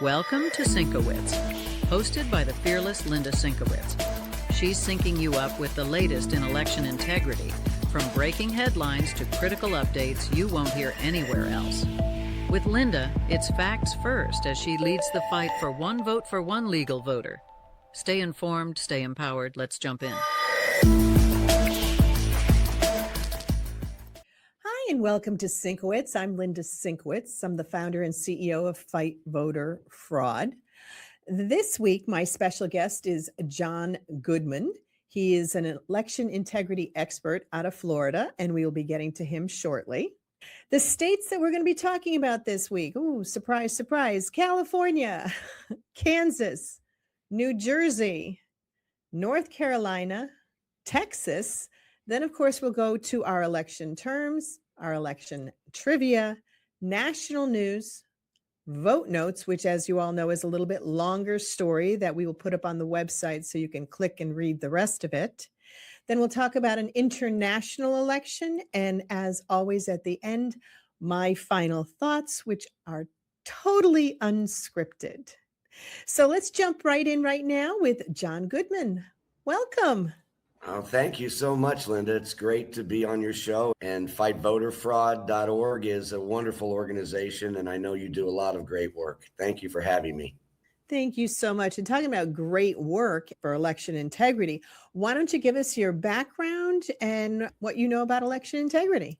Welcome to Sinkowitz, hosted by the fearless Linda Sinkowitz. She's syncing you up with the latest in election integrity, from breaking headlines to critical updates you won't hear anywhere else. With Linda, it's facts first as she leads the fight for one vote for one legal voter. Stay informed, stay empowered. Let's jump in. Hi, and welcome to Sinkowitz. I'm Linda Sinkowitz. I'm the founder and CEO of Fight Voter Fraud. This week, my special guest is John Goodman. He is an election integrity expert out of Florida, and we will be getting to him shortly. The states that we're going to be talking about this week, surprise, surprise, California, Kansas, New Jersey, North Carolina, Texas. Then, of course, we'll go to our election terms, our election trivia, national news, vote notes, which, as you all know, is a little bit longer story that we will put up on the website so you can click and read the rest of it. Then we'll talk about an international election. And as always, at the end, my final thoughts, which are totally unscripted. So let's jump right in right now with John Goodman. Welcome. Oh, thank you so much, Linda. It's great to be on your show. And fightvoterfraud.org is a wonderful organization, and I know you do a lot of great work. Thank you for having me. Thank you so much. And talking about great work for election integrity, why don't you give us your background and what you know about election integrity?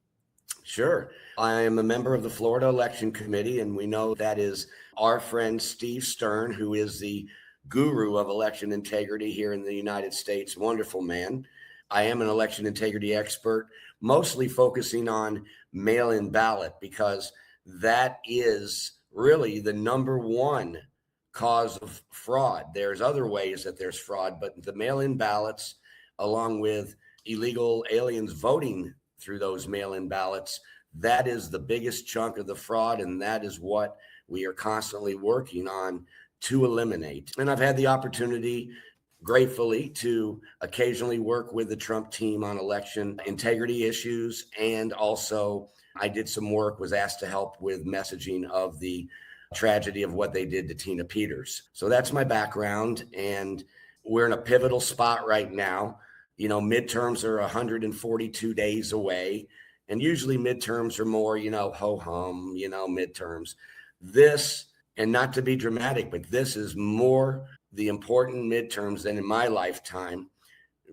Sure. I am a member of the Florida Election Committee, and we know that is our friend Steve Stern, who is the guru of election integrity here in the United States. Wonderful man. I am an election integrity expert, mostly focusing on mail-in ballot, because that is really the number one cause of fraud. There's other ways that there's fraud, but the mail-in ballots, along with illegal aliens voting through those mail-in ballots, that is the biggest chunk of the fraud, and that is what we are constantly working on to eliminate. And I've had the opportunity, gratefully, to occasionally work with the Trump team on election integrity issues. And also I did some work, was asked to help with messaging of the tragedy of what they did to Tina Peters. So that's my background. And we're in a pivotal spot right now. You know, midterms are 142 days away. And usually midterms are more, ho-hum, midterms. This, and not to be dramatic, but this is more the important midterms than in my lifetime,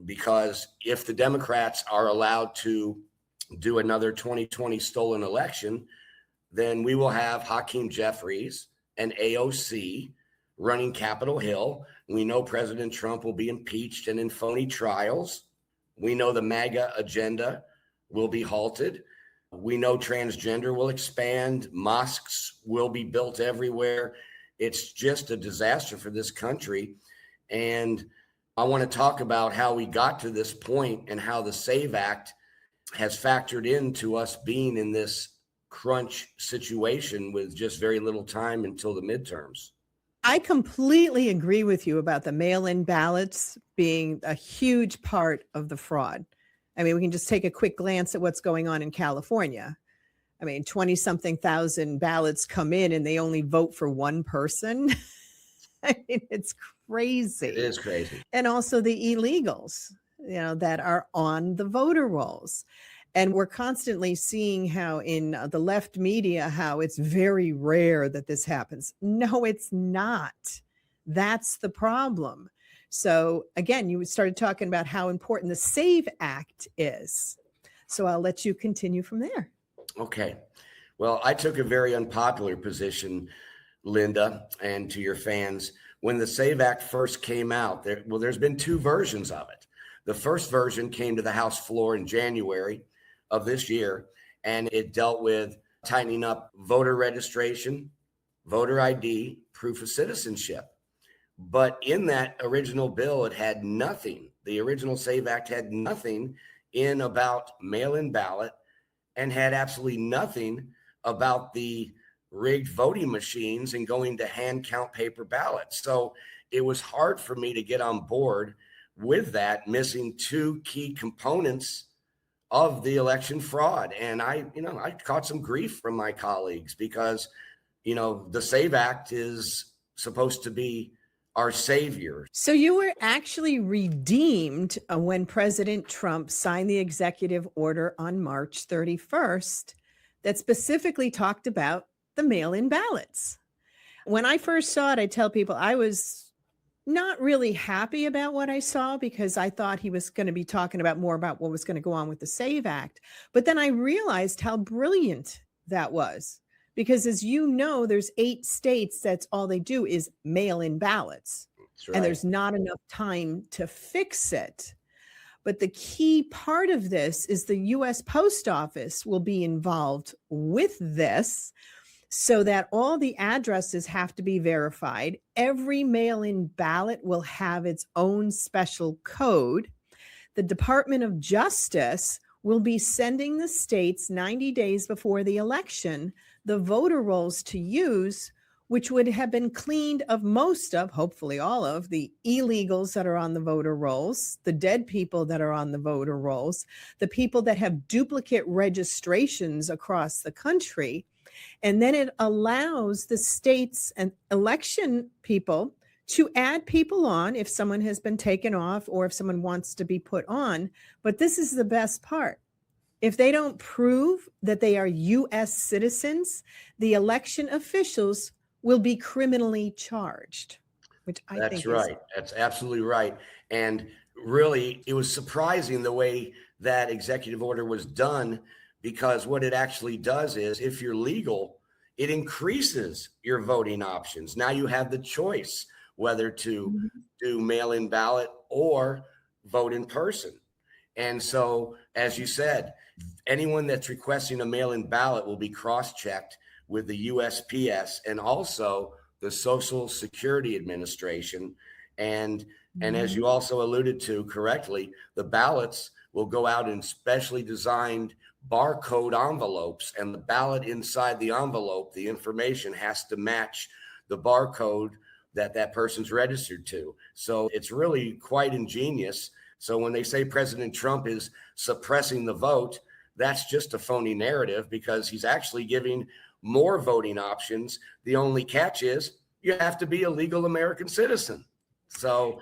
because if the Democrats are allowed to do another 2020 stolen election, then we will have Hakeem Jeffries and AOC running Capitol Hill. We know President Trump will be impeached and in phony trials. We know the MAGA agenda will be halted. We know transgender will expand. Mosques will be built everywhere. It's just a disaster for this country. And I want to talk about how we got to this point and how the SAVE Act has factored into us being in this crunch situation with just very little time until the midterms. I completely agree with you about the mail-in ballots being a huge part of the fraud. I mean, we can just take a quick glance at what's going on in California. I mean, 20-something thousand ballots come in and they only vote for one person. I mean, it's crazy. It is crazy. And also the illegals, that are on the voter rolls. And we're constantly seeing how in the left media, how it's very rare that this happens. No, it's not. That's the problem. So again, you started talking about how important the SAVE Act is. So I'll let you continue from there. Okay. Well, I took a very unpopular position, Linda, and to your fans. When the SAVE Act first came out, there's been two versions of it. The first version came to the House floor in January of this year, and it dealt with tightening up voter registration, voter ID, proof of citizenship. But in that original bill, it had nothing. The original SAVE Act had nothing in about mail-in ballot and had absolutely nothing about the rigged voting machines and going to hand count paper ballots. So it was hard for me to get on board with that, missing two key components of the election fraud. And I caught some grief from my colleagues because, the SAVE Act is supposed to be our savior. So you were actually redeemed when President Trump signed the executive order on March 31st that specifically talked about the mail-in ballots. When I first saw it, I tell people I was not really happy about what I saw because I thought he was going to be talking about more about what was going to go on with the SAVE Act. But then I realized how brilliant that was. Because as you know, there's 8 states that's all they do is mail-in ballots. That's right. And there's not enough time to fix it. But the key part of this is the U.S. Post Office will be involved with this so that all the addresses have to be verified. Every mail-in ballot will have its own special code. The Department of Justice will be sending the states 90 days before the election the voter rolls to use, which would have been cleaned of most of, hopefully all of, the illegals that are on the voter rolls, the dead people that are on the voter rolls, the people that have duplicate registrations across the country. And then it allows the states and election people to add people on if someone has been taken off or if someone wants to be put on. But this is the best part. If they don't prove that they are U.S. citizens, the election officials will be criminally charged, which I think That's right. That's absolutely right. And really, it was surprising the way that executive order was done, because what it actually does is, if you're legal, it increases your voting options. Now you have the choice whether to do mail-in ballot or vote in person. And so, as you said, anyone that's requesting a mail-in ballot will be cross-checked with the USPS and also the Social Security Administration. And as you also alluded to correctly, the ballots will go out in specially designed barcode envelopes, and the ballot inside the envelope, the information has to match the barcode that that person's registered to. So it's really quite ingenious. So when they say President Trump is suppressing the vote, that's just a phony narrative, because he's actually giving more voting options. The only catch is you have to be a legal American citizen. So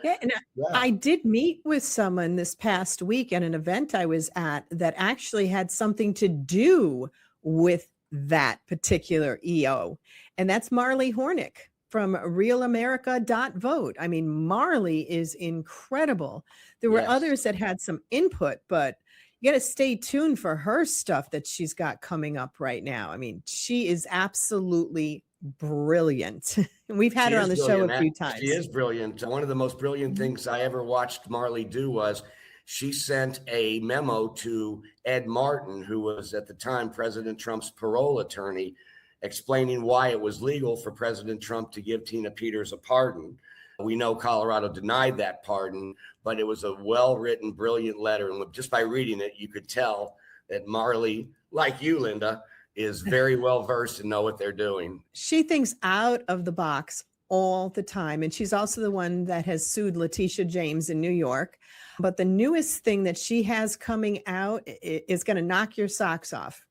I did meet with someone this past week at an event I was at that actually had something to do with that particular EO. And that's Marley Hornick from realamerica.vote. I mean, Marley is incredible. There were others that had some input, but you got to stay tuned for her stuff that she's got coming up right now. I mean, she is absolutely brilliant. We've had her on the show a few times. She is brilliant. One of the most brilliant things I ever watched Marley do was she sent a memo to Ed Martin, who was at the time President Trump's parole attorney, explaining why it was legal for President Trump to give Tina Peters a pardon. We know Colorado denied that pardon, but it was a well-written, brilliant letter. And just by reading it, you could tell that Marley, like you, Linda, is very well versed and know what they're doing. She thinks out of the box all the time. And she's also the one that has sued Letitia James in New York. But the newest thing that she has coming out is going to knock your socks off.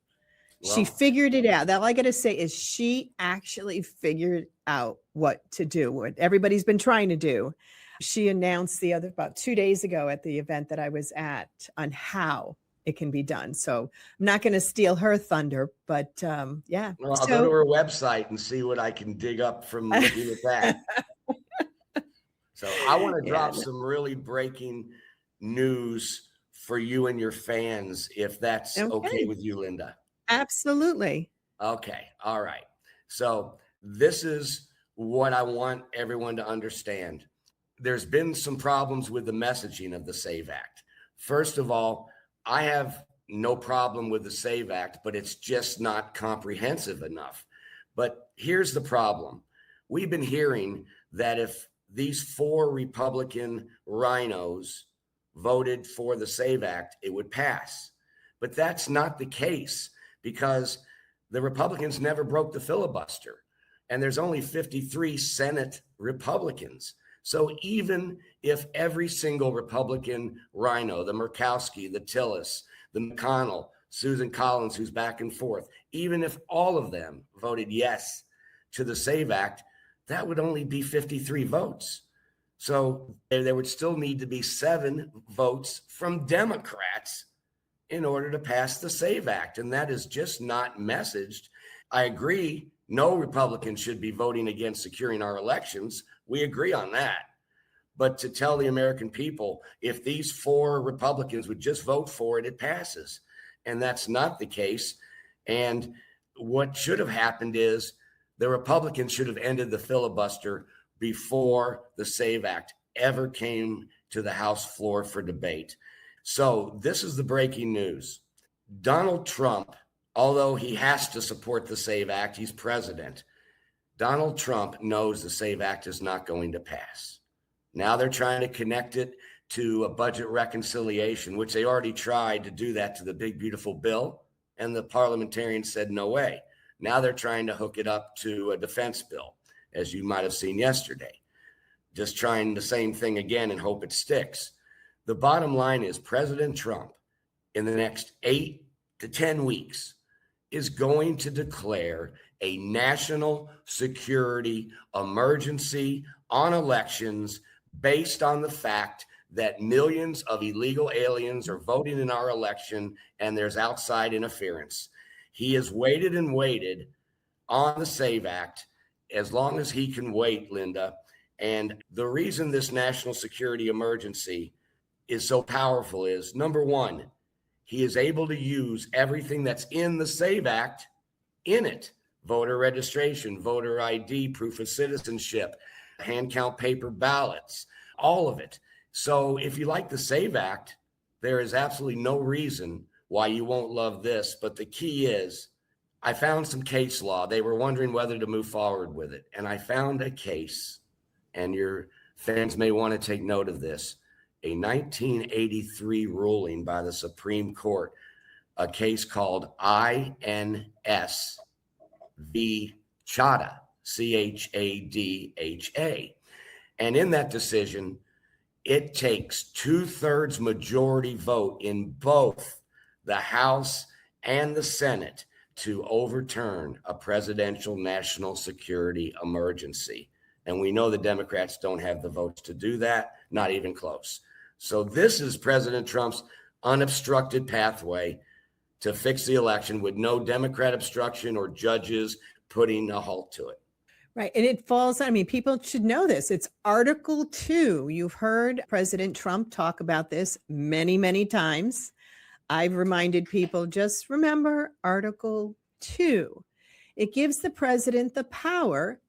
Well, she figured it out. All I got to say is she actually figured out what to do, what everybody's been trying to do. She announced about 2 days ago at the event that I was at on how it can be done. So I'm not going to steal her thunder, but yeah. Well, I'll go to her website and see what I can dig up from looking at that. So I want to drop some really breaking news for you and your fans, if that's okay with you, Linda. Absolutely. Okay. All right. So this is what I want everyone to understand. There's been some problems with the messaging of the SAVE Act. First of all, I have no problem with the SAVE Act, but it's just not comprehensive enough. But here's the problem. We've been hearing that if these 4 Republican rhinos voted for the SAVE Act, it would pass. But that's not the case, because the Republicans never broke the filibuster, and there's only 53 Senate Republicans. So even if every single Republican rhino, the Murkowski, the Tillis, the McConnell, Susan Collins, who's back and forth, even if all of them voted yes to the SAVE Act, that would only be 53 votes. So there would still need to be 7 votes from Democrats in order to pass the SAVE Act. And that is just not messaged. I agree, no Republican should be voting against securing our elections. We agree on that. But to tell the American people, if these 4 Republicans would just vote for it, it passes. And that's not the case. And what should have happened is the Republicans should have ended the filibuster before the SAVE Act ever came to the House floor for debate. So this is the breaking news. Donald Trump, although he has to support the SAVE Act, he's president. Donald Trump knows the SAVE Act is not going to pass. Now they're trying to connect it to a budget reconciliation, which they already tried to do that to the big, beautiful bill. And the parliamentarians said, no way. Now they're trying to hook it up to a defense bill, as you might have seen yesterday. Just trying the same thing again and hope it sticks. The bottom line is President Trump, in the next 8 to 10 weeks, is going to declare a national security emergency on elections based on the fact that millions of illegal aliens are voting in our election and there's outside interference. He has waited and waited on the SAVE Act as long as he can wait, Linda. And the reason this national security emergency is so powerful is, number one, he is able to use everything that's in the SAVE Act in it. Voter registration, voter ID, proof of citizenship, hand count paper ballots, all of it. So if you like the SAVE Act, there is absolutely no reason why you won't love this. But the key is, I found some case law. They were wondering whether to move forward with it. And I found a case, and your fans may want to take note of this, a 1983 ruling by the Supreme Court, a case called INS v. Chadha, Chadha. And in that decision, it takes 2/3 majority vote in both the House and the Senate to overturn a presidential national security emergency. And we know the Democrats don't have the votes to do that, not even close. So this is President Trump's unobstructed pathway to fix the election with no Democrat obstruction or judges putting a halt to it. Right. And it falls, I mean, people should know this. It's Article 2. You've heard President Trump talk about this many, many times. I've reminded people, just remember Article 2. It gives the president the power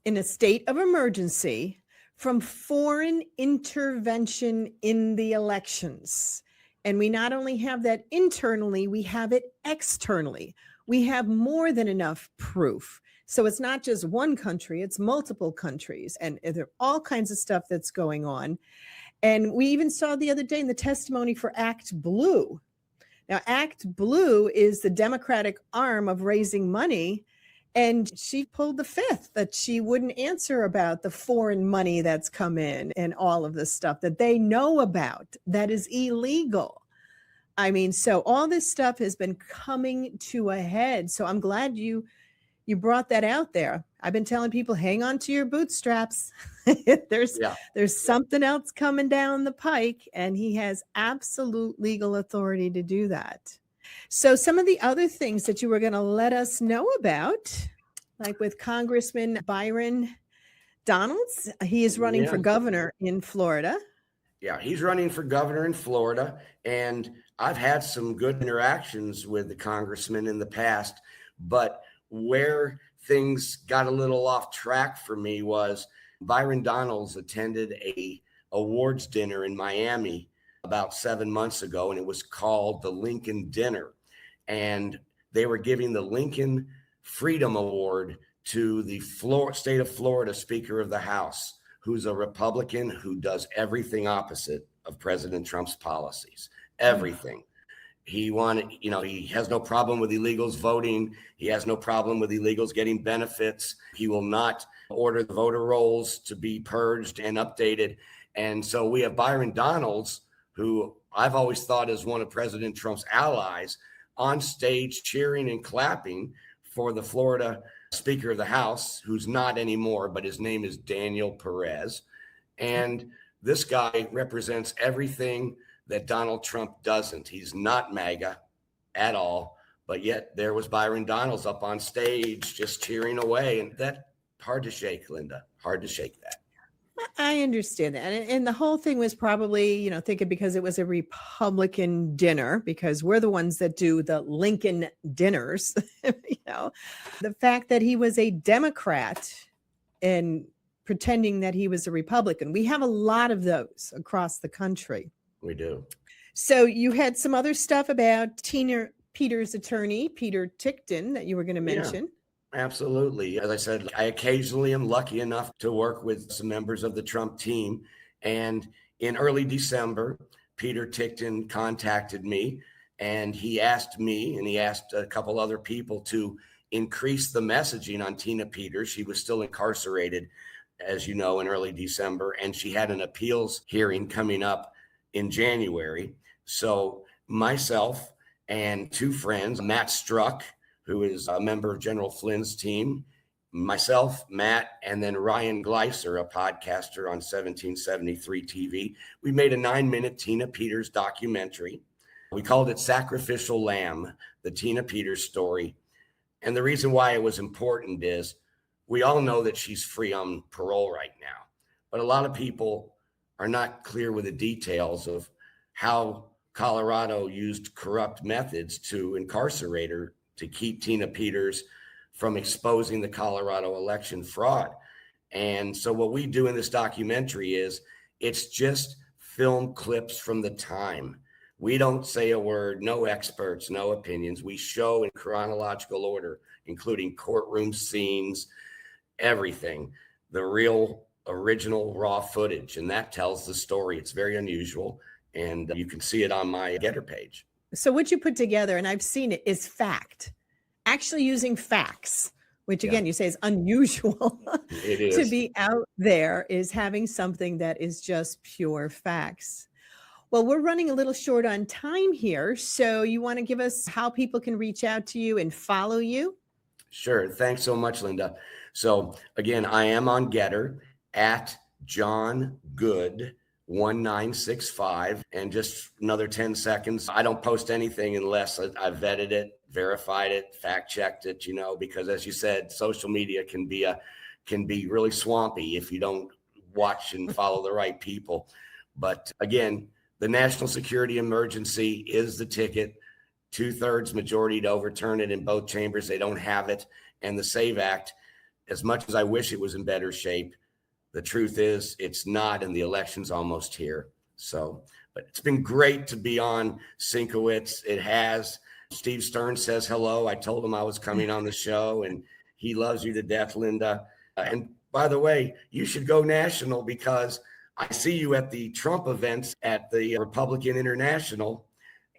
in a state of emergency from foreign intervention in the elections. And we not only have that internally, we have it externally. We have more than enough proof. So it's not just one country, it's multiple countries. And there are all kinds of stuff that's going on. And we even saw the other day in the testimony for Act Blue. Now, Act Blue is the Democratic arm of raising money. And she pulled the fifth, that she wouldn't answer about the foreign money that's come in and all of this stuff that they know about that is illegal. I mean, so all this stuff has been coming to a head. So I'm glad you brought that out there. I've been telling people, hang on to your bootstraps. There's something else coming down the pike, and he has absolute legal authority to do that. So some of the other things that you were going to let us know about, like with Congressman Byron Donalds, he is running for governor in Florida. Yeah, he's running for governor in Florida. And I've had some good interactions with the congressman in the past, but where things got a little off track for me was Byron Donalds attended a awards dinner in Miami about 7 months ago, and it was called the Lincoln Dinner. And they were giving the Lincoln Freedom Award to the state of Florida Speaker of the House, who's a Republican who does everything opposite of President Trump's policies, everything. He has no problem with illegals voting. He has no problem with illegals getting benefits. He will not order the voter rolls to be purged and updated. And so we have Byron Donalds, who I've always thought is one of President Trump's allies, on stage cheering and clapping for the Florida Speaker of the House, who's not anymore, but his name is Daniel Perez. And this guy represents everything that Donald Trump doesn't. He's not MAGA at all, but yet there was Byron Donalds up on stage just cheering away. And that hard to shake, Linda, hard to shake that. I understand that. And the whole thing was probably, thinking because it was a Republican dinner, because we're the ones that do the Lincoln dinners, the fact that he was a Democrat and pretending that he was a Republican. We have a lot of those across the country. We do. So you had some other stuff about Tina Peters' attorney, Peter Tickton, that you were going to mention. Yeah, absolutely. As I said, I occasionally am lucky enough to work with some members of the Trump team. And in early December, Peter Tickton contacted me, and he asked me, and he asked a couple other people to increase the messaging on Tina Peters. She was still incarcerated, as you know, in early December, and she had an appeals hearing coming up in January. So myself and two friends, Matt Struck, who is a member of General Flynn's team, myself, Matt, and then Ryan Gleiser, a podcaster on 1773 TV. We made a 9-minute Tina Peters documentary. We called it Sacrificial Lamb, the Tina Peters story. And the reason why it was important is we all know that she's free on parole right now, but a lot of people are not clear with the details of how Colorado used corrupt methods to incarcerate her to keep Tina Peters from exposing the Colorado election fraud. And so what we do in this documentary is it's just film clips from the time. We don't say a word, no experts, no opinions. We show in chronological order, including courtroom scenes, everything, the real original raw footage. And that tells the story. It's very unusual. And you can see it on my Getter page. So what you put together, and I've seen it, is fact. Actually using facts, which again, you say is unusual. It is. To be out there is having something that is just pure facts. Well, we're running a little short on time here. So you want to give us how people can reach out to you and follow you? Sure. Thanks so much, Linda. So again, I am on Getter at John Good 1965, and just another 10 seconds. I don't post anything unless I've vetted it, verified it, fact checked it, because as you said, social media can be really swampy if you don't watch and follow the right people. But again, the national security emergency is the ticket. 2/3 majority to overturn it in both chambers. They don't have it. And the SAVE Act, as much as I wish it was in better shape, the truth is it's not, and the election's almost here. So, but it's been great to be on Sinkowitz. It has. Steve Stern says hello. I told him I was coming on the show, and he loves you to death, Linda. And by the way, you should go national, because I see you at the Trump events at the Republican International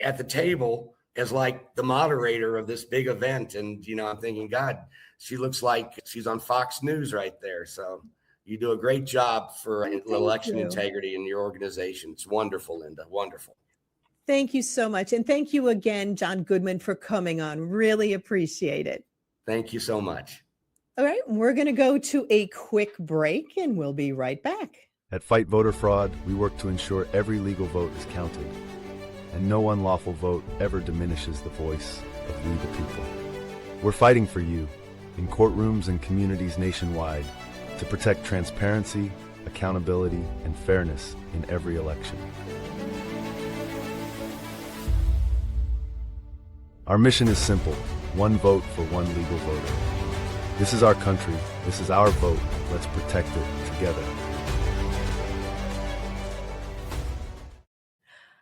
at the table as like the moderator of this big event. And, I'm thinking, God, she looks like she's on Fox News right there. So you do a great job for election integrity in your organization. It's wonderful, Linda. Wonderful. Thank you so much. And thank you again, John Goodman, for coming on. Really appreciate it. Thank you so much. All right, we're going to go to a quick break, and we'll be right back. At Fight Voter Fraud, we work to ensure every legal vote is counted, and no unlawful vote ever diminishes the voice of we the people. We're fighting for you in courtrooms and communities nationwide to protect transparency, accountability, and fairness in every election. Our mission is simple: one vote for one legal voter. This is our country. This is our vote. Let's protect it together.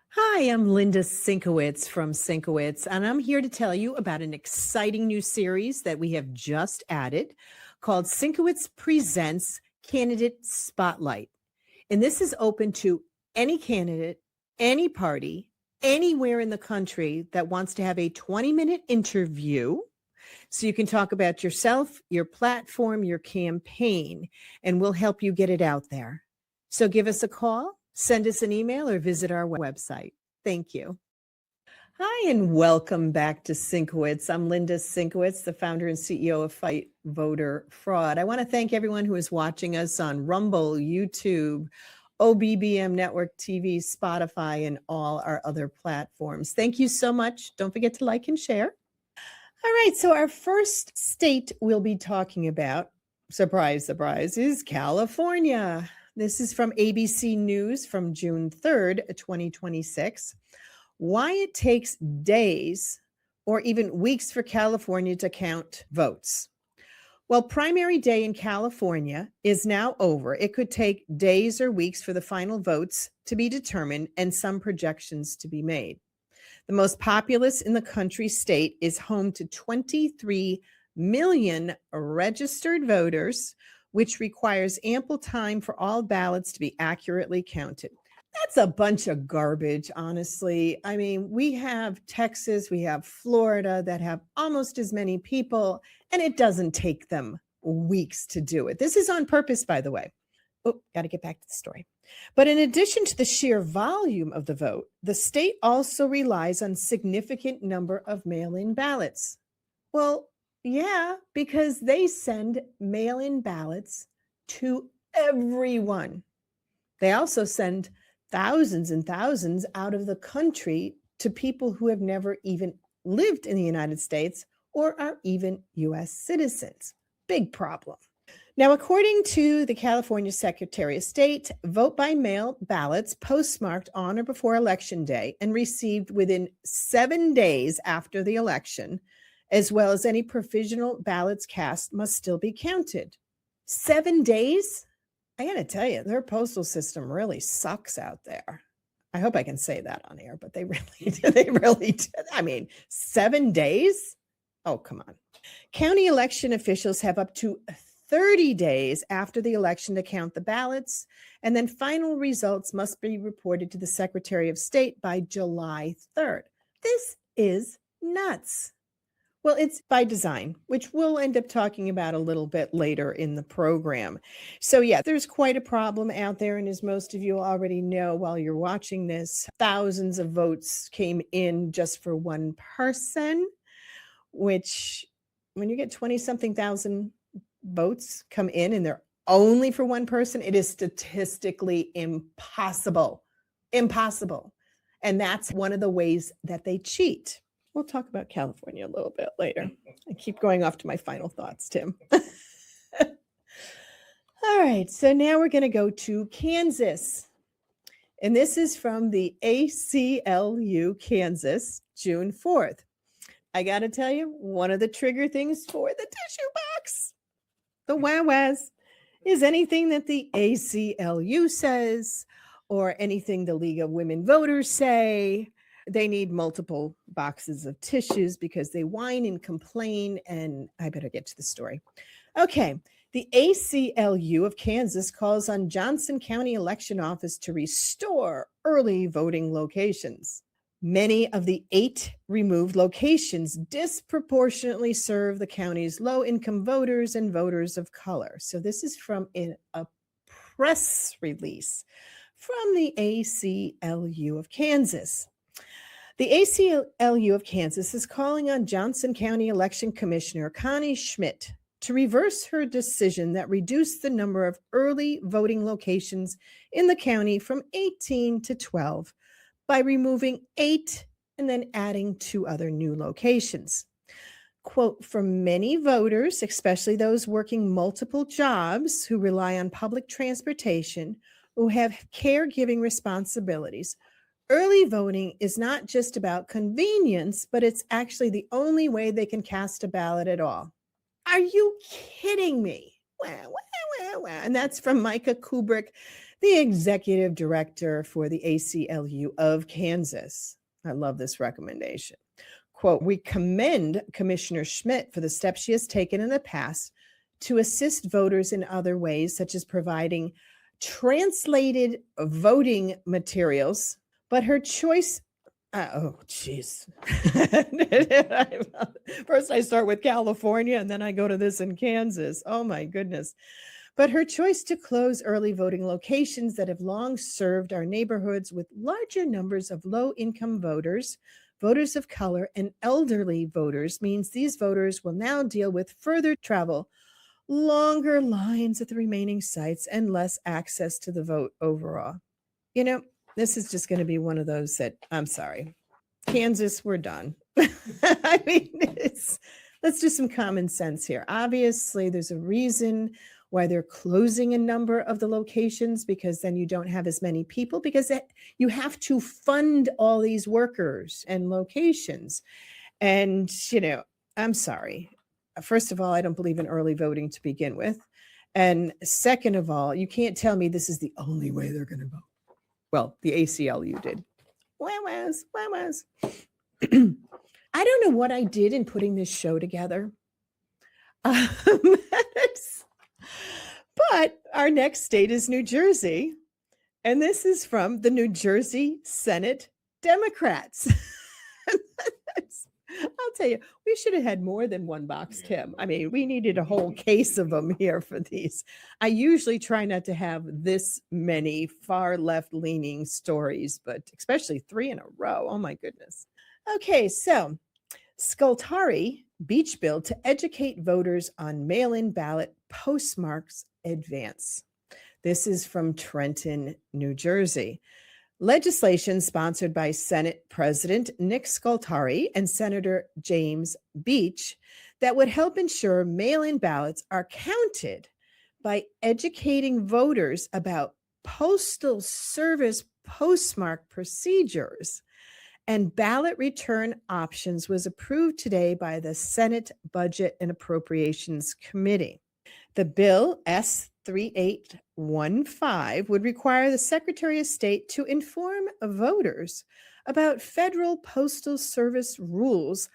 Hi, I'm Linda Sinkowitz from Sinkowitz, and I'm here to tell you about an exciting new series that we have just added called Sinkowitz Presents Candidate Spotlight. And this is open to any candidate, any party, anywhere in the country that wants to have a 20-minute interview. So you can talk about yourself, your platform, your campaign, and we'll help you get it out there. So give us a call, send us an email, or visit our website. Thank you. Hi, and welcome back to Sinkowitz. I'm Linda Sinkowitz, the founder and CEO of Fight voter fraud. I want to thank everyone who is watching us on Rumble, YouTube, OBBM Network TV, Spotify, and all our other platforms. Thank you so much. Don't forget to like and share. All right, so our first state we'll be talking about, surprise, surprise, is California. This is from ABC News from June 3rd, 2026. Why it takes days or even weeks for California to count votes. Well, primary day in California is now over. It could take days or weeks for the final votes to be determined and some projections to be made. The most populous in the country state is home to 23 million registered voters, which requires ample time for all ballots to be accurately counted. That's a bunch of garbage, honestly. I mean, we have Texas, we have Florida that have almost as many people, and it doesn't take them weeks to do it. This is on purpose, by the way. Oh, got to get back to the story. But in addition to the sheer volume of the vote, the state also relies on significant number of mail-in ballots. Well, yeah, because they send mail-in ballots to everyone. They also send thousands and thousands out of the country to people who have never even lived in the United States or are even U.S. citizens. Big problem. Now, according to the California Secretary of State, vote by mail ballots postmarked on or before Election Day and received within 7 days after the election, as well as any provisional ballots cast, must still be counted. 7 days? I got to tell you, their postal system really sucks out there. I hope I can say that on air, but they really did. I mean, 7 days? Oh, come on. County election officials have up to 30 days after the election to count the ballots, and then final results must be reported to the Secretary of State by July 3rd. This is nuts. Well, it's by design, which we'll end up talking about a little bit later in the program. So yeah, there's quite a problem out there. And as most of you already know, while you're watching this, thousands of votes came in just for one person, which when you get 20-something thousand votes come in and they're only for one person, it is statistically impossible. Impossible. And that's one of the ways that they cheat. We'll talk about California a little bit later. I keep going off to my final thoughts, Tim. All right, so now we're going to go to Kansas. And this is from the ACLU, Kansas, June 4th. I got to tell you, one of the trigger things for the tissue box, the wah-wahs, is anything that the ACLU says or anything the League of Women Voters say. They need multiple boxes of tissues because they whine and complain, and I better get to the story. Okay, the ACLU of Kansas calls on Johnson County Election Office to restore early voting locations. Many of the 8 removed locations disproportionately serve the county's low-income voters and voters of color. So this is from a press release from the ACLU of Kansas. The ACLU of Kansas is calling on Johnson County Election Commissioner Connie Schmidt to reverse her decision that reduced the number of early voting locations in the county from 18 to 12 by removing 8 and then adding 2 other new locations. Quote, for many voters, especially those working multiple jobs who rely on public transportation, who have caregiving responsibilities, early voting is not just about convenience, but it's actually the only way they can cast a ballot at all. Are you kidding me? And that's from Micah Kubrick, the executive director for the ACLU of Kansas. I love this recommendation. Quote, we commend Commissioner Schmidt for the steps she has taken in the past to assist voters in other ways, such as providing translated voting materials. But her choice, oh, geez. First I start with California and then I go to this in Kansas. Oh, my goodness. But her choice to close early voting locations that have long served our neighborhoods with larger numbers of low-income voters voters of color, and elderly voters means these voters will now deal with further travel, longer lines at the remaining sites, and less access to the vote overall. You know, this is just going to be one of those that, I'm sorry, Kansas, we're done. I mean, let's do some common sense here. Obviously, there's a reason why they're closing a number of the locations, because then you don't have as many people, because you have to fund all these workers and locations. And, I'm sorry. First of all, I don't believe in early voting to begin with. And second of all, you can't tell me this is the only way they're going to vote. Well, the ACLU did. Wah-wahs. I don't know what I did in putting this show together. But our next state is New Jersey. And this is from the New Jersey Senate Democrats. I'll tell you, we should have had more than one box, Tim. I mean, we needed a whole case of them here for these. I usually try not to have this many far left-leaning stories, but especially 3 in a row. Oh, my goodness. Okay, so Scoltari Beach bill to educate voters on mail-in ballot postmarks advance. This is from Trenton, New Jersey. Legislation sponsored by Senate President Nick Scoltari and Senator James Beach that would help ensure mail-in ballots are counted by educating voters about Postal Service postmark procedures and ballot return options was approved today by the Senate Budget and Appropriations Committee. The bill, S3815, would require the Secretary of State to inform voters about federal Postal Service rules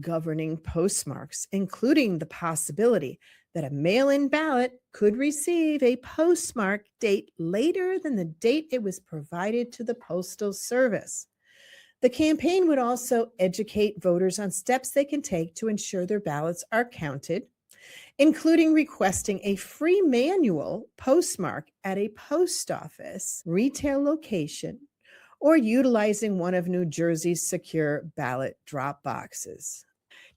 governing postmarks, including the possibility that a mail-in ballot could receive a postmark date later than the date it was provided to the Postal Service. The campaign would also educate voters on steps they can take to ensure their ballots are counted, including requesting a free manual postmark at a post office, retail location, or utilizing one of New Jersey's secure ballot drop boxes.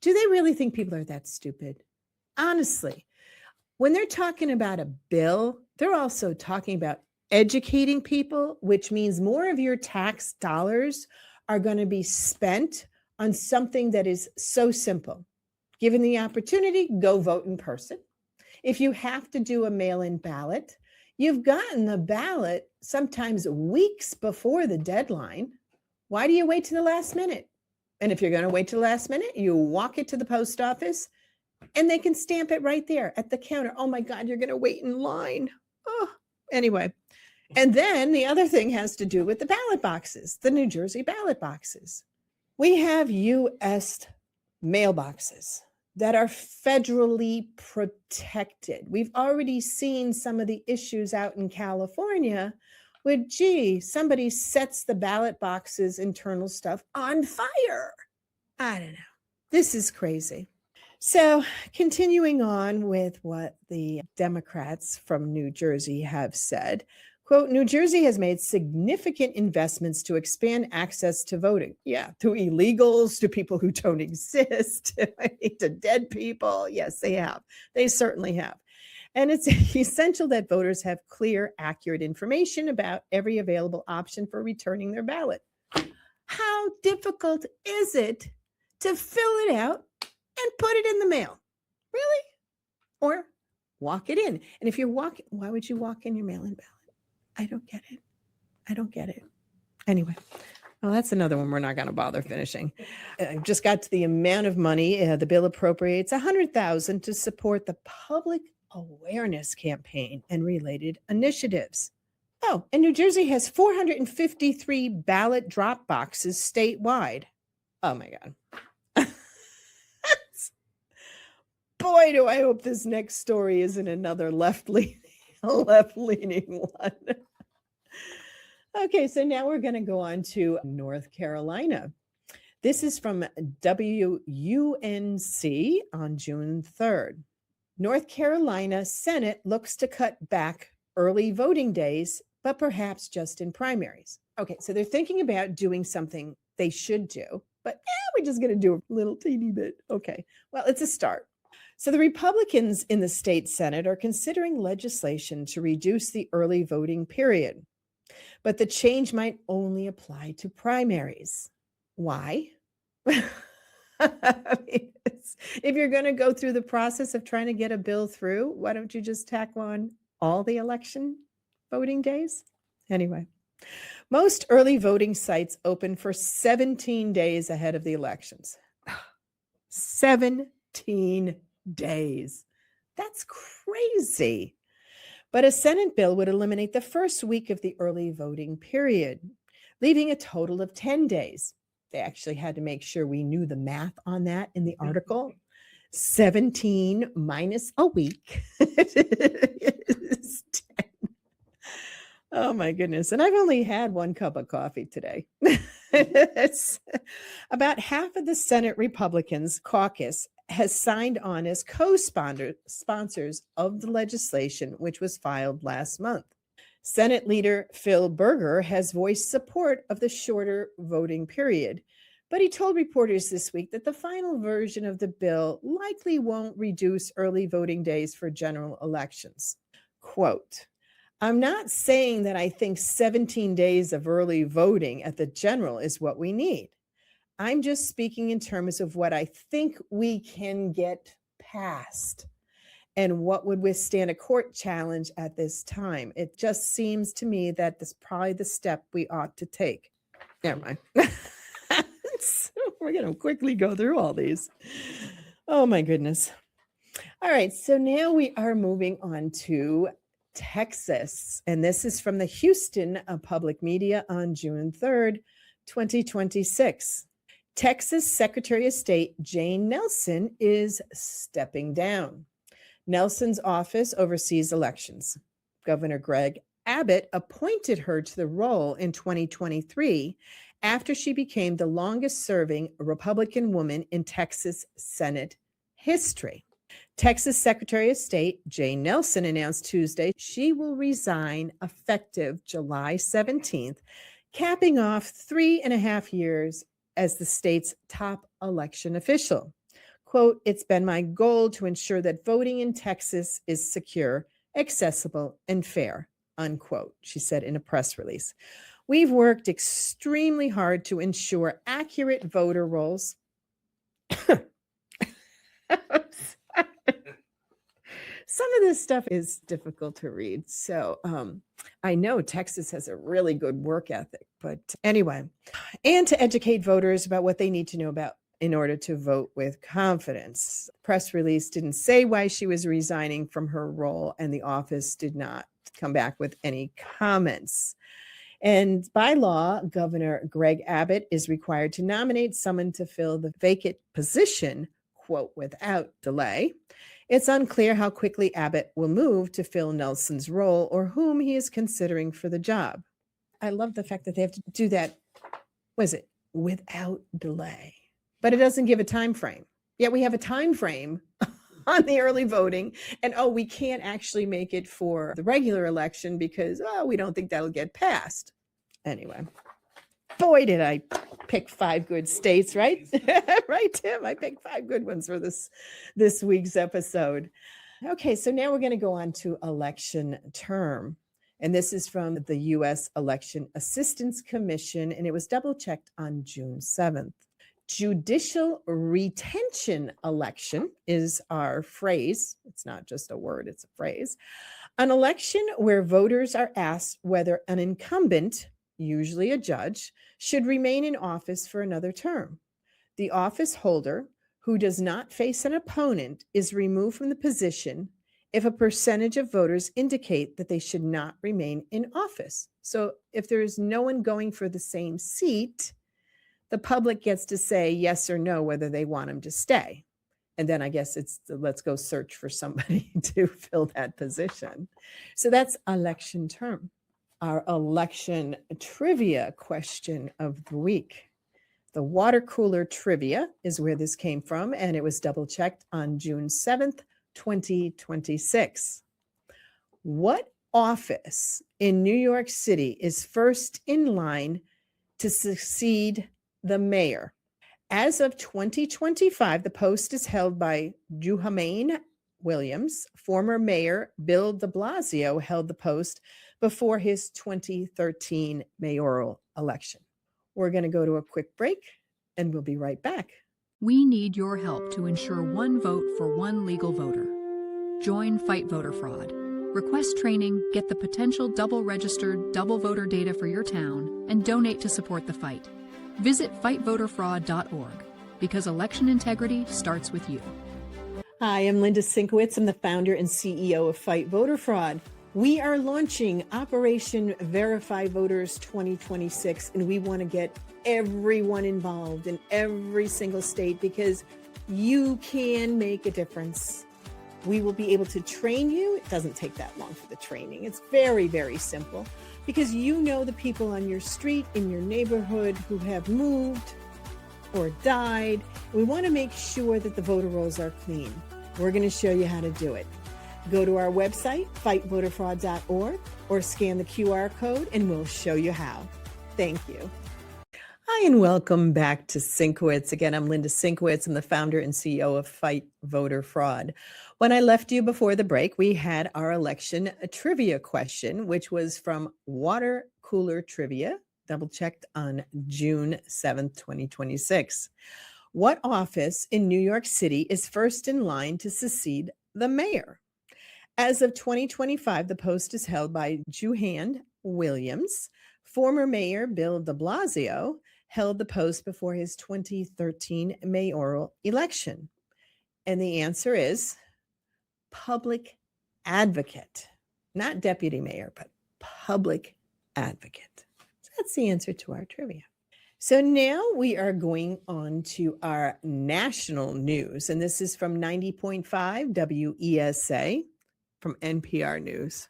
Do they really think people are that stupid? Honestly, when they're talking about a bill, they're also talking about educating people, which means more of your tax dollars are going to be spent on something that is so simple. Given the opportunity, go vote in person. If you have to do a mail-in ballot, you've gotten the ballot sometimes weeks before the deadline. Why do you wait to the last minute? And if you're going to wait to the last minute, you walk it to the post office and they can stamp it right there at the counter. Oh my God, you're going to wait in line. Oh, anyway. And then the other thing has to do with the ballot boxes, the New Jersey ballot boxes. We have U.S. mailboxes that are federally protected. We've already seen some of the issues out in California with, somebody sets the ballot boxes, internal stuff on fire. I don't know. This is crazy. So continuing on with what the Democrats from New Jersey have said, quote, New Jersey has made significant investments to expand access to voting. Yeah, to illegals, to people who don't exist, to dead people. Yes, they have. They certainly have. And it's essential that voters have clear, accurate information about every available option for returning their ballot. How difficult is it to fill it out and put it in the mail? Really? Or walk it in. And if you're walking, why would you walk in your mail-in ballot? I don't get it. Anyway, well, that's another one we're not going to bother finishing. I just got to the amount of money. The bill appropriates $100,000 to support the public awareness campaign and related initiatives. Oh, and New Jersey has 453 ballot drop boxes statewide. Oh my God. Boy, do I hope this next story isn't another left-leaning one. Okay, so now we're going to go on to North Carolina. This is from WUNC on June 3rd. North Carolina Senate looks to cut back early voting days, but perhaps just in primaries. Okay, so they're thinking about doing something they should do, but we're just going to do a little teeny bit. Okay, well, it's a start. So the Republicans in the state Senate are considering legislation to reduce the early voting period, but the change might only apply to primaries. Why? I mean, if you're going to go through the process of trying to get a bill through, why don't you just tack on all the election voting days? Anyway, most early voting sites open for 17 days ahead of the elections. 17 days. That's crazy. But a Senate bill would eliminate the first week of the early voting period, leaving a total of 10 days. They actually had to make sure we knew the math on that in the article. 17 minus a week is 10. Oh my goodness. And I've only had one cup of coffee today. It's about half of the Senate Republicans caucus has signed on as co-sponsors of the legislation, which was filed last month. Senate leader Phil Berger has voiced support of the shorter voting period, but he told reporters this week that the final version of the bill likely won't reduce early voting days for general elections. Quote, "I'm not saying that I think 17 days of early voting at the general is what we need. I'm just speaking in terms of what I think we can get past and what would withstand a court challenge at this time. It just seems to me that this is probably the step we ought to take." Never mind. So we're going to quickly go through all these. Oh my goodness. All right, so now we are moving on to Texas, and this is from the Houston Public Media on June 3rd, 2026. Texas Secretary of State Jane Nelson is stepping down. Nelson's office oversees elections. Governor Greg Abbott appointed her to the role in 2023 after she became the longest-serving Republican woman in Texas Senate history. Texas Secretary of State Jane Nelson announced Tuesday she will resign effective July 17th, capping off 3.5 years as the state's top election official. Quote, "It's been my goal to ensure that voting in Texas is secure, accessible, and fair," unquote, she said in a press release. "We've worked extremely hard to ensure accurate voter rolls." Some of this stuff is difficult to read. So I know Texas has a really good work ethic, but anyway, and to educate voters about what they need to know about in order to vote with confidence. Press release didn't say why she was resigning from her role, and the office did not come back with any comments. And by law, Governor Greg Abbott is required to nominate someone to fill the vacant position, quote, "without delay." It's unclear how quickly Abbott will move to fill Nelson's role or whom he is considering for the job. I love the fact that they have to do that, without delay. But it doesn't give a time frame. Yet we have a time frame on the early voting, and we can't actually make it for the regular election because we don't think that'll get passed. Anyway, boy, did I pick 5 good states, right? Right, Tim? I picked 5 good ones for this week's episode. Okay, so now we're going to go on to election term. And this is from the U.S. Election Assistance Commission, and it was double-checked on June 7th. Judicial retention election is our phrase. It's not just a word, it's a phrase. An election where voters are asked whether an incumbent, usually a judge, should remain in office for another term. The office holder, who does not face an opponent, is removed from the position if a percentage of voters indicate that they should not remain in office. So if there is no one going for the same seat, the public gets to say yes or no whether they want them to stay. And then I guess it's let's go search for somebody to fill that position. So that's election term. Our election trivia question of the week. The water cooler trivia is where this came from, and it was double-checked on June 7th, 2026. What office in New York City is first in line to succeed the mayor? As of 2025, the post is held by Juhamain Williams. Former Mayor Bill de Blasio held the post before his 2013 mayoral election. We're going to go to a quick break and we'll be right back. We need your help to ensure one vote for one legal voter. Join Fight Voter Fraud. Request training, get the potential double-registered, double voter data for your town, and donate to support the fight. Visit fightvoterfraud.org because election integrity starts with you. Hi, I'm Linda Sinkowitz. I'm the founder and CEO of Fight Voter Fraud. We are launching Operation Verify Voters 2026, and we want to get everyone involved in every single state because you can make a difference. We will be able to train you. It doesn't take that long for the training. It's very, very simple because you know the people on your street, in your neighborhood who have moved or died. We want to make sure that the voter rolls are clean. We're going to show you how to do it. Go to our website, fightvoterfraud.org, or scan the QR code and we'll show you how. Thank you. Hi, and welcome back to Sinkowitz. Again, I'm Linda Sinkowitz. I'm the founder and CEO of Fight Voter Fraud. When I left you before the break, we had our election trivia question, which was from Water Cooler Trivia, double-checked on June 7th, 2026. What office in New York City is first in line to succeed the mayor? As of 2025, the post is held by Juhamain Williams. Former Mayor Bill de Blasio held the post before his 2013 mayoral election. And the answer is public advocate, not deputy mayor, but public advocate. So that's the answer to our trivia. So now we are going on to our national news, and this is from 90.5 WESA from NPR News.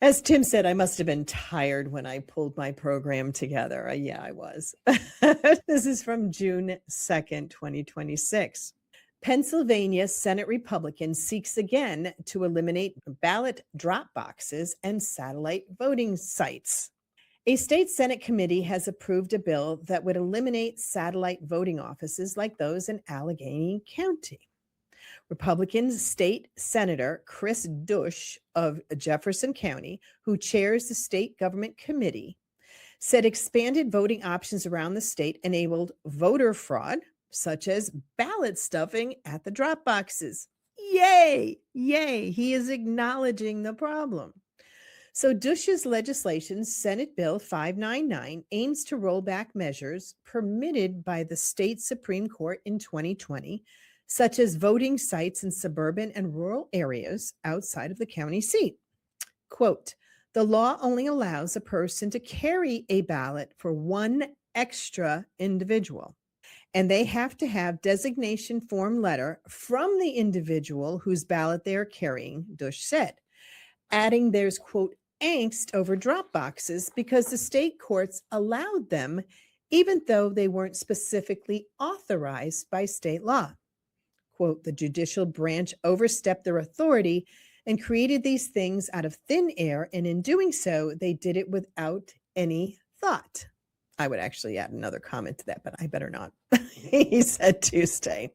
As Tim said, I must have been tired when I pulled my program together. Yeah, I was. This is from June 2nd, 2026. Pennsylvania Senate Republican seeks again to eliminate ballot drop boxes and satellite voting sites. A state Senate committee has approved a bill that would eliminate satellite voting offices like those in Allegheny County. Republican State Senator Chris Dush of Jefferson County, who chairs the state government committee, said expanded voting options around the state enabled voter fraud, such as ballot stuffing at the drop boxes. Yay! Yay! He is acknowledging the problem. So Dush's legislation, Senate Bill 599, aims to roll back measures permitted by the state Supreme Court in 2020, such as voting sites in suburban and rural areas outside of the county seat. Quote, the law only allows a person to carry a ballot for one extra individual, and they have to have designation form letter from the individual whose ballot they are carrying, Dush said, adding there's, quote, angst over drop boxes because the state courts allowed them even though they weren't specifically authorized by state law. Quote, the judicial branch overstepped their authority and created these things out of thin air, and in doing so, they did it without any thought. I would actually add another comment to that, but I better not. He said Tuesday.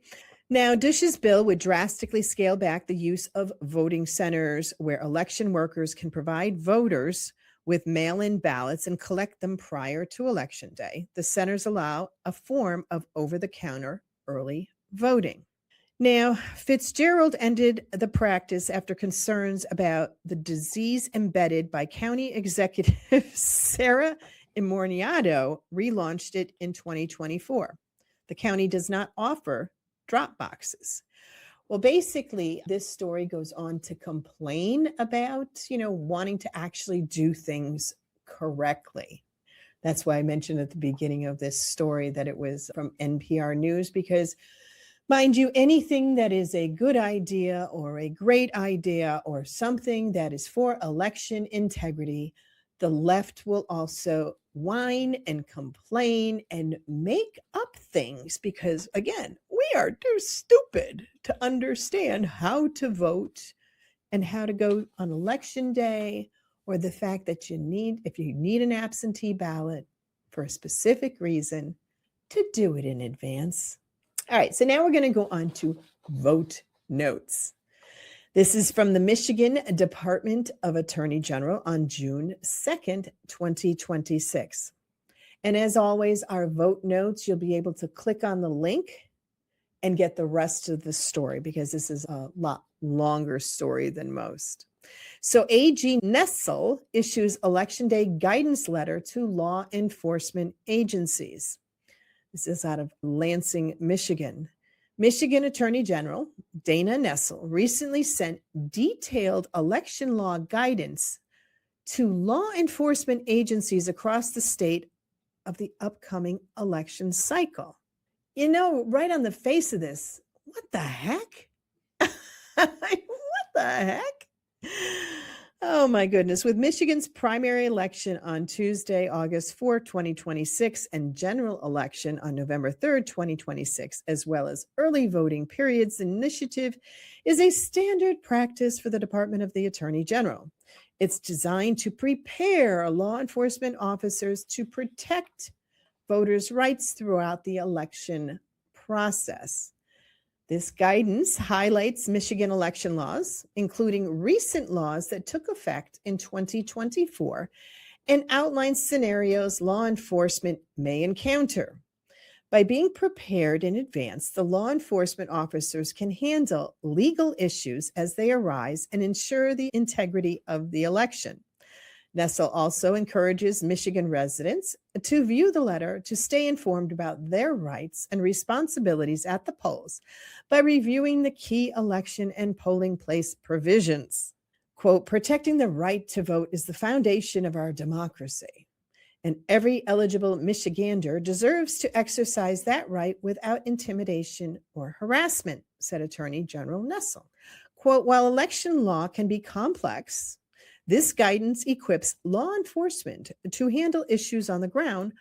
Now, Dush's bill would drastically scale back the use of voting centers where election workers can provide voters with mail-in ballots and collect them prior to Election Day. The centers allow a form of over-the-counter early voting. Now, Fitzgerald ended the practice after concerns about the disease embedded by County Executive Sarah Imorniato relaunched it in 2024. The county does not offer drop boxes. Well, basically, this story goes on to complain about, wanting to actually do things correctly. That's why I mentioned at the beginning of this story that it was from NPR News, because mind you, anything that is a good idea or a great idea or something that is for election integrity, the left will also whine and complain and make up things because, again, we are too stupid to understand how to vote and how to go on election day or the fact that if you need an absentee ballot for a specific reason, to do it in advance. All right, so now we're going to go on to vote notes. This is from the Michigan Department of Attorney General on June 2nd, 2026. And as always, our vote notes, you'll be able to click on the link and get the rest of the story, because this is a lot longer story than most. So AG Nessel issues Election Day guidance letter to law enforcement agencies. This is out of Lansing, Michigan. Michigan Attorney General Dana Nessel recently sent detailed election law guidance to law enforcement agencies across the state of the upcoming election cycle. You know, right on the face of this, what the heck? What the heck? Oh my goodness. With Michigan's primary election on Tuesday, August 4, 2026, and general election on November 3rd, 2026, as well as early voting periods, the initiative is a standard practice for the Department of the Attorney General. It's designed to prepare law enforcement officers to protect voters' rights throughout the election process. This guidance highlights Michigan election laws, including recent laws that took effect in 2024, and outlines scenarios law enforcement may encounter. By being prepared in advance, the law enforcement officers can handle legal issues as they arise and ensure the integrity of the election. Nessel also encourages Michigan residents to view the letter to stay informed about their rights and responsibilities at the polls by reviewing the key election and polling place provisions. Quote, protecting the right to vote is the foundation of our democracy, and every eligible Michigander deserves to exercise that right without intimidation or harassment, said Attorney General Nessel. Quote, while election law can be complex, this guidance equips law enforcement to handle issues on the ground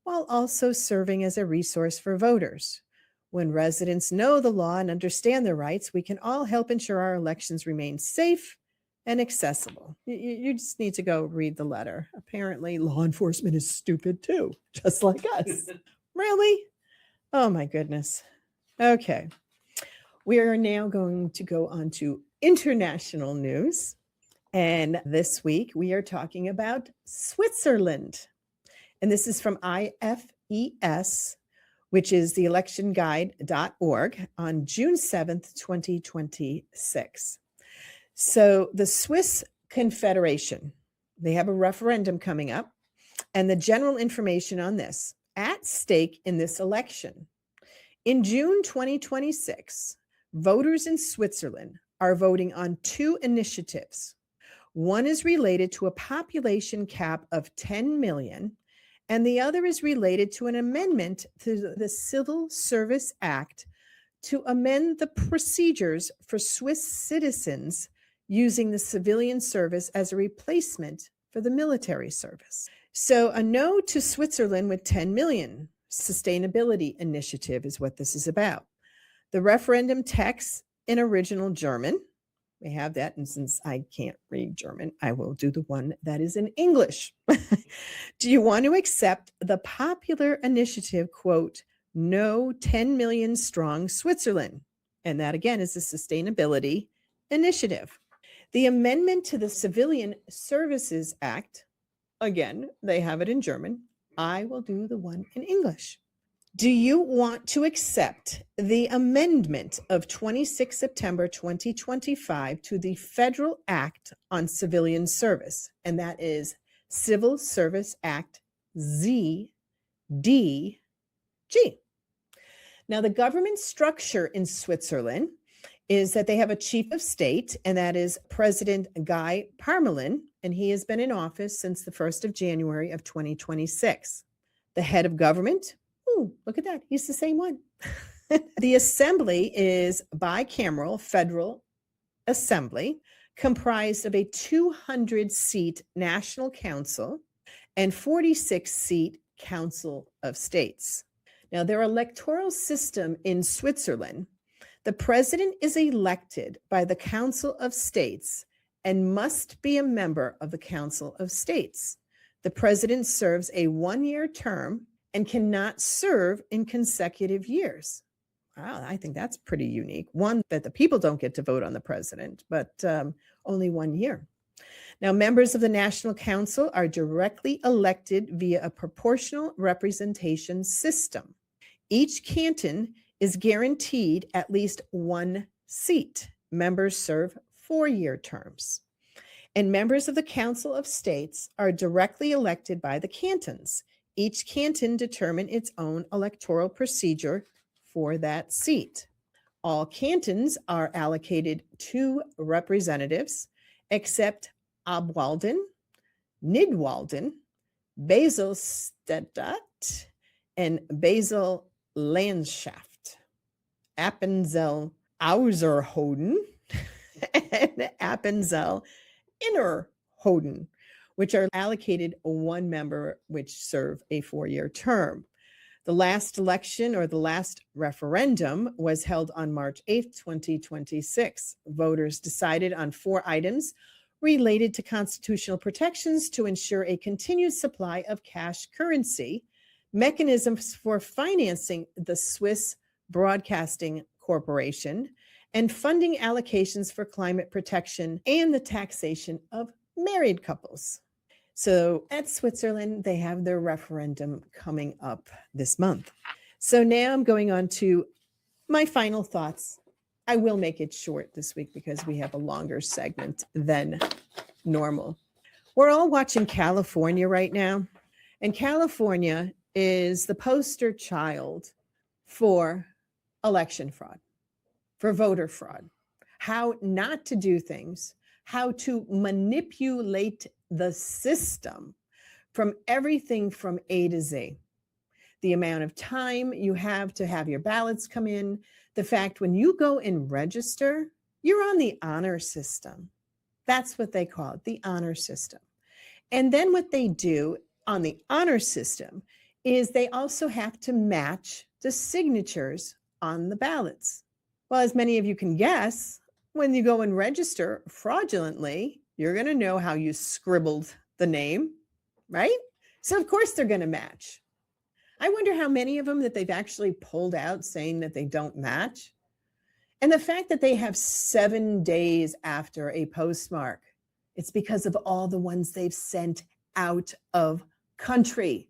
while also serving as a resource for voters. When residents know the law and understand their rights, we can all help ensure our elections remain safe and accessible. You just need to go read the letter. Apparently, law enforcement is stupid too, just like us. Really? Oh my goodness. Okay. We are now going to go on to international news. And this week we are talking about Switzerland. And this is from IFES, which is the electionguide.org on June 7th, 2026. So the Swiss Confederation, they have a referendum coming up, and the general information on this at stake in this election. In June 2026, voters in Switzerland are voting on two initiatives. One is related to a population cap of 10 million, and the other is related to an amendment to the Civil Service Act to amend the procedures for Swiss citizens using the civilian service as a replacement for the military service. So a no to Switzerland with 10 million. Sustainability initiative is what this is about. The referendum text in original German. We have that, and since I can't read German, I will do the one that is in English. Do you want to accept the popular initiative, quote, no 10 million strong Switzerland? And that again is the sustainability initiative. The amendment to the Civilian Services Act, again, they have it in German. I will do the one in English. Do you want to accept the amendment of 26 September 2025 to the Federal Act on Civilian Service? And that is Civil Service Act ZDG. Now, the government structure in Switzerland is that they have a chief of state, and that is President Guy Parmelin, and he has been in office since the 1st of January of 2026. The head of government, look at that. He's the same one. The assembly is bicameral federal assembly comprised of a 200-seat national council and 46-seat council of states. Now, their electoral system in Switzerland, the president is elected by the Council of States and must be a member of the Council of States. The president serves a one-year term and cannot serve in consecutive years. Wow, I think that's pretty unique. One, that the people don't get to vote on the president, but only 1 year. Now, members of the National Council are directly elected via a proportional representation system. Each canton is guaranteed at least one seat. Members serve 4-year terms. And members of the Council of States are directly elected by the cantons. Each canton determines its own electoral procedure for that seat. All cantons are allocated 2 representatives, except Obwalden, Nidwalden, Baselstadt, and Basel-Landschaft, Appenzell Außerrhoden, and Appenzell Innerrhoden, which are allocated 1 member, which serve a 4-year term. The last election, or the last referendum, was held on March 8, 2026. Voters decided on 4 items related to constitutional protections to ensure a continued supply of cash currency, mechanisms for financing the Swiss Broadcasting Corporation, and funding allocations for climate protection, and the taxation of married couples. So at Switzerland, they have their referendum coming up this month. So now I'm going on to my final thoughts. I will make it short this week because we have a longer segment than normal. We're all watching California right now, and California is the poster child for election fraud, for voter fraud, how not to do things, how to manipulate the system from everything from A to Z. The amount of time you have to have your ballots come in, the fact when you go and register, you're on the honor system. That's what they call it, the honor system. And then what they do on the honor system is they also have to match the signatures on the ballots. Well, as many of you can guess, when you go and register fraudulently, you're going to know how you scribbled the name, right? So of course they're going to match. I wonder how many of them that they've actually pulled out saying that they don't match. And the fact that they have 7 days after a postmark, it's because of all the ones they've sent out of country,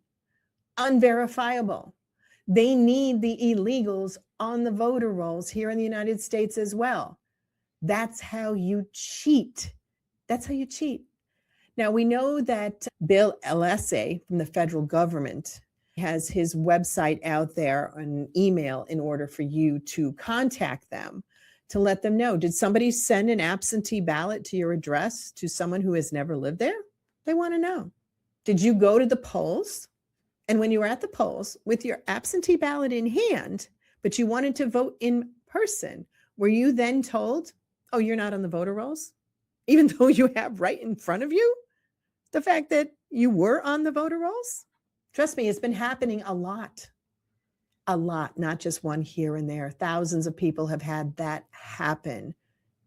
unverifiable. They need the illegals on the voter rolls here in the United States as well. That's how you cheat. That's how you cheat. Now, we know that Bill Alessi from the federal government has his website out there, an email, in order for you to contact them to let them know. Did somebody send an absentee ballot to your address to someone who has never lived there? They want to know. Did you go to the polls? And when you were at the polls with your absentee ballot in hand, but you wanted to vote in person, were you then told, oh, you're not on the voter rolls? Even though you have right in front of you the fact that you were on the voter rolls? Trust me, it's been happening a lot, not just one here and there. Thousands of people have had that happen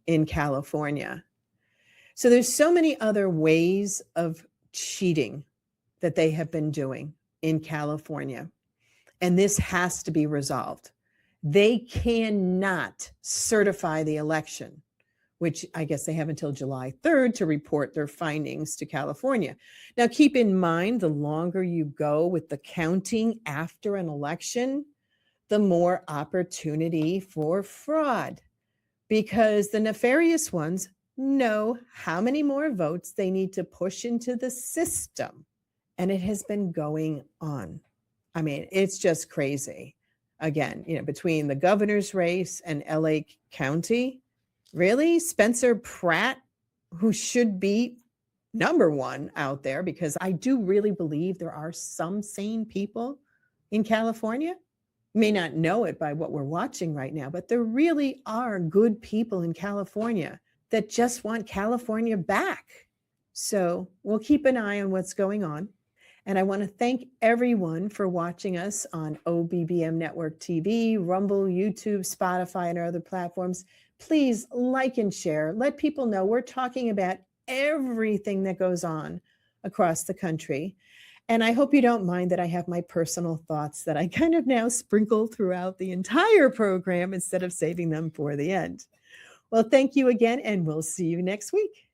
in California. So there's so many other ways of cheating that they have been doing in California, and this has to be resolved. They cannot certify the election, which I guess they have until July 3rd to report their findings to California. Now, keep in mind, the longer you go with the counting after an election, the more opportunity for fraud, because the nefarious ones know how many more votes they need to push into the system. And it has been going on. I mean, it's just crazy. Again, between the governor's race and LA County, really? Spencer Pratt, who should be number one out there, because I do really believe there are some sane people in California. You may not know it by what we're watching right now, but there really are good people in California that just want California back. So we'll keep an eye on what's going on. And I want to thank everyone for watching us on OBBM Network TV, Rumble, YouTube, Spotify, and our other platforms. Please like and share. Let people know we're talking about everything that goes on across the country. And I hope you don't mind that I have my personal thoughts that I kind of now sprinkle throughout the entire program instead of saving them for the end. Well, thank you again, and we'll see you next week.